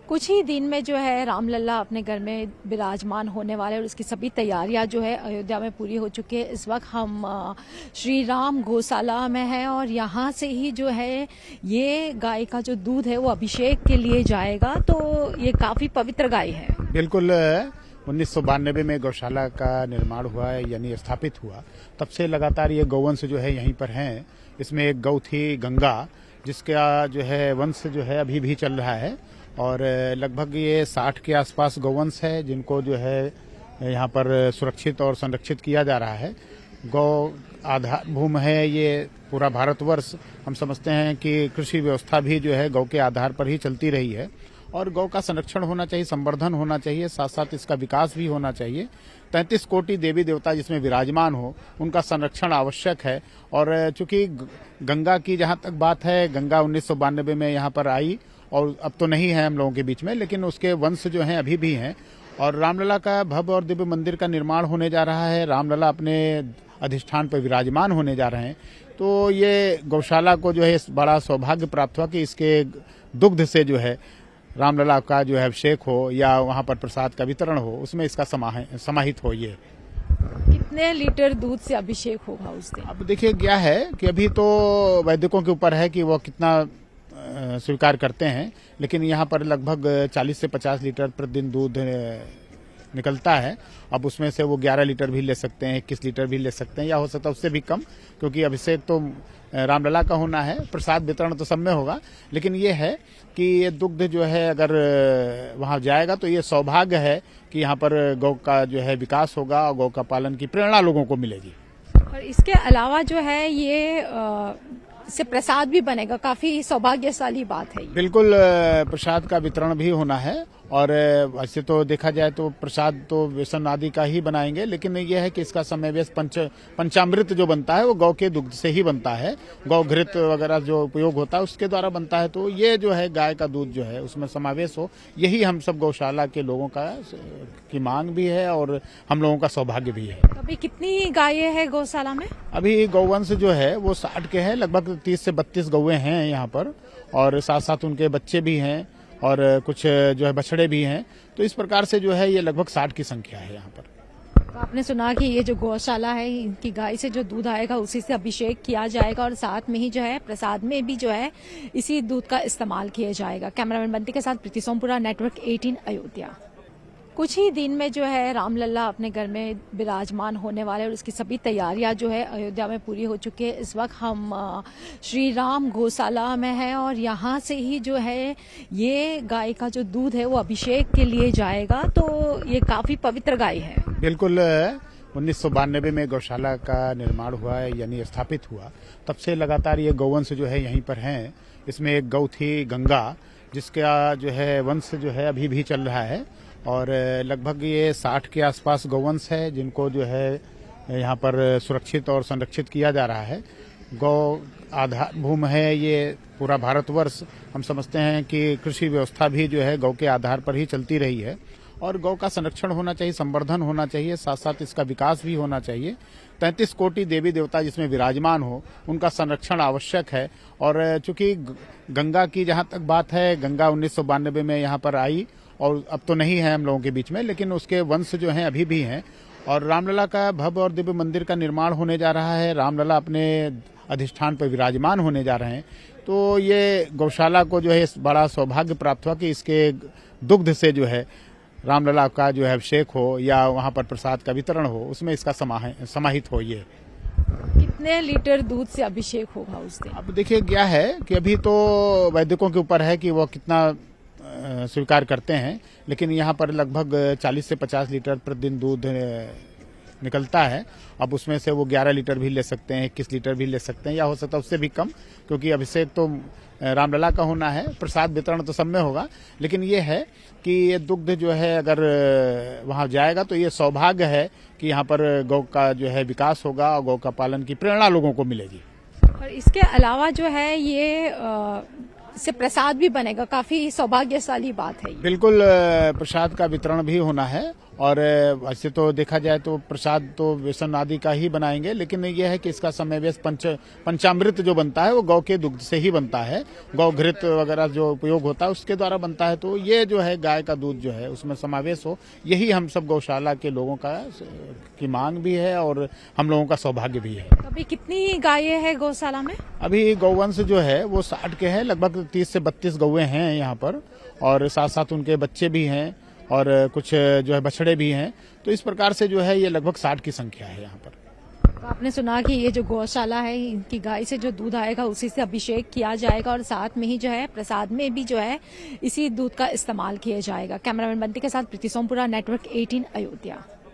कुछ ही दिन में जो है रामलला अपने घर में विराजमान होने वाले और उसकी सभी तैयारियां जो है अयोध्या में पूरी हो चुकी है। इस वक्त हम श्री राम गौशाला में हैं और यहाँ से ही जो है ये गाय का जो दूध है वो अभिषेक के लिए जाएगा, तो ये काफी पवित्र गाय है। बिल्कुल 1992 में गौशाला का निर्माण हुआ है, यानी स्थापित हुआ। तब से लगातार ये गौवंश जो है यहीं पर हैं। इसमें एक गौ थी गंगा, जिसका जो है वंश जो है अभी भी चल रहा है और लगभग ये 60 के आसपास गौवंश है जिनको जो है यहाँ पर सुरक्षित और संरक्षित किया जा रहा है। गौ आधार भूमि है ये पूरा भारतवर्ष। हम समझते हैं कि कृषि व्यवस्था भी जो है गौ के आधार पर ही चलती रही है और गौ का संरक्षण होना चाहिए, संवर्धन होना चाहिए, साथ साथ इसका विकास भी होना चाहिए। 33 कोटि देवी देवता जिसमें विराजमान हो, उनका संरक्षण आवश्यक है। और चूंकि गंगा की जहाँ तक बात है, गंगा 1992 में यहाँ पर आई और अब तो नहीं है हम लोगों के बीच में, लेकिन उसके वंश जो हैं अभी भी हैं। और रामलला का भव्य और दिव्य मंदिर का निर्माण होने जा रहा है। रामलला अपने अधिष्ठान पर विराजमान होने जा रहे हैं। तो ये गौशाला को जो है बड़ा सौभाग्य प्राप्त हुआ कि इसके दुग्ध से जो है रामलला का जो है अभिषेक हो या वहाँ पर प्रसाद का वितरण हो, उसमें इसका समाहित हो। ये कितने लीटर दूध से अभिषेक होगा उस दिन? अब देखिए क्या है कि अभी तो वैदिकों के ऊपर है कि वो कितना स्वीकार करते हैं, लेकिन यहाँ पर लगभग 40 से 50 लीटर प्रतिदिन दूध निकलता है। अब उसमें से वो 11 लीटर भी ले सकते हैं, 21 लीटर भी ले सकते हैं, या हो सकता है उससे भी कम, क्योंकि अभिषेक तो रामलला का होना है। प्रसाद वितरण तो सब में होगा, लेकिन ये है कि ये दुग्ध जो है अगर वहाँ जाएगा तो ये सौभाग्य है कि यहाँ पर गौ का जो है विकास होगा और गौ का पालन की प्रेरणा लोगों को मिलेगी। और इसके अलावा जो है ये इससे प्रसाद भी बनेगा, काफी सौभाग्यशाली बात है ये। बिल्कुल प्रसाद का वितरण भी होना है। और वैसे तो देखा जाए तो प्रसाद तो बेसन आदि का ही बनाएंगे, लेकिन यह है कि इसका समावेश पंचामृत जो बनता है वो गौ के दुग्ध से ही बनता है। गौ घृत वगैरह जो उपयोग होता है उसके द्वारा बनता है। तो ये जो है गाय का दूध जो है उसमें समावेश हो, यही हम सब गौशाला के लोगों की मांग भी है और हम लोगों का सौभाग्य भी है। अभी कितनी गायें हैं गौशाला में? अभी गौवंश जो है वो 60 के हैं, लगभग 30 से 32 गौएं हैं यहाँ पर, और साथ साथ उनके बच्चे भी हैं और कुछ जो है बछड़े भी हैं। तो इस प्रकार से जो है ये लगभग 60 की संख्या है यहाँ पर। तो आपने सुना कि ये जो गौशाला है, इनकी गाय से जो दूध आएगा उसी से अभिषेक किया जाएगा और साथ में ही जो है प्रसाद में भी जो है इसी दूध का इस्तेमाल किया जाएगा। कैमरामैन बंटी के साथ प्रीति सोमपुरा, नेटवर्क 18 अयोध्या। कुछ ही दिन में जो है रामलला अपने घर में विराजमान होने वाले और उसकी सभी तैयारियां जो है अयोध्या में पूरी हो चुकी है। इस वक्त हम श्री राम गौशाला में हैं और यहाँ से ही जो है ये गाय का जो दूध है वो अभिषेक के लिए जाएगा, तो ये काफी पवित्र गाय है। बिल्कुल 1992 में गौशाला का निर्माण हुआ है, यानी स्थापित हुआ। तब से लगातार ये गौवंश जो है यहीं पर हैं। इसमें एक गौ थी गंगा, जिसका जो है वंश जो है अभी भी चल रहा है और लगभग ये 60 के आसपास गौवंश है जिनको जो है यहाँ पर सुरक्षित और संरक्षित किया जा रहा है। गौ आधार भूमि है ये पूरा भारतवर्ष। हम समझते हैं कि कृषि व्यवस्था भी जो है गौ के आधार पर ही चलती रही है और गौ का संरक्षण होना चाहिए, संवर्धन होना चाहिए, साथ साथ इसका विकास भी होना चाहिए। 33 कोटि देवी देवता जिसमें विराजमान हो, उनका संरक्षण आवश्यक है। और चूंकि गंगा की जहाँ तक बात है, गंगा 1992 में यहाँ पर आई और अब तो नहीं है हम लोगों के बीच में, लेकिन उसके वंश जो हैं अभी भी हैं। और रामलला का भव्य और दिव्य मंदिर का निर्माण होने जा रहा है। रामलला अपने अधिष्ठान पर विराजमान होने जा रहे हैं। तो ये गौशाला को जो है बड़ा सौभाग्य प्राप्त हुआ कि इसके दुग्ध से जो है रामलला का जो है अभिषेक हो या वहाँ पर प्रसाद का वितरण हो, उसमें इसका समाहित हो। ये कितने लीटर दूध से अभिषेक होगा उस दिन? अब देखिए क्या है कि अभी तो वैदिकों के ऊपर है कि वो कितना स्वीकार करते हैं, लेकिन यहाँ पर लगभग 40 से 50 लीटर प्रतिदिन दूध निकलता है। अब उसमें से वो 11 लीटर भी ले सकते हैं, 21 लीटर भी ले सकते हैं, या हो सकता है उससे भी कम, क्योंकि अभिषेक तो रामलला का होना है। प्रसाद वितरण तो सब में होगा, लेकिन ये है कि ये दुग्ध जो है अगर वहाँ जाएगा तो ये सौभाग्य है कि यहाँ पर गौ का जो है विकास होगा और गौ का पालन की प्रेरणा लोगों को मिलेगी। और इसके अलावा जो है ये इससे प्रसाद भी बनेगा, काफी सौभाग्यशाली बात है ये। बिल्कुल प्रसाद का वितरण भी होना है। और वैसे तो देखा जाए तो प्रसाद तो बेसन आदि का ही बनाएंगे, लेकिन यह है कि इसका समावेश पंचामृत जो बनता है वो गौ के दुग्ध से ही बनता है, गौ घृत वगैरह जो उपयोग होता है उसके द्वारा बनता है। तो ये जो है गाय का दूध जो है उसमें समावेश हो, यही हम सब गौशाला के लोगों की मांग भी है और हम लोगों का सौभाग्य भी है। अभी कितनी गायें हैं गौशाला में? अभी गौवंश जो है वो 60 के है, लगभग 30 से 32 गौएं हैं यहाँ पर, और साथ साथ उनके बच्चे भी हैं और कुछ जो है बछड़े भी हैं। तो इस प्रकार से जो है ये लगभग 60 की संख्या है यहाँ पर। तो आपने सुना कि ये जो गौशाला है इनकी गाय से जो दूध आएगा उसी से अभिषेक किया जाएगा और साथ में ही जो है प्रसाद में भी जो है इसी दूध का इस्तेमाल किया जाएगा। कैमरामैन बंटी के साथ प्रीति सोमपुरा, नेटवर्क 18 अयोध्या।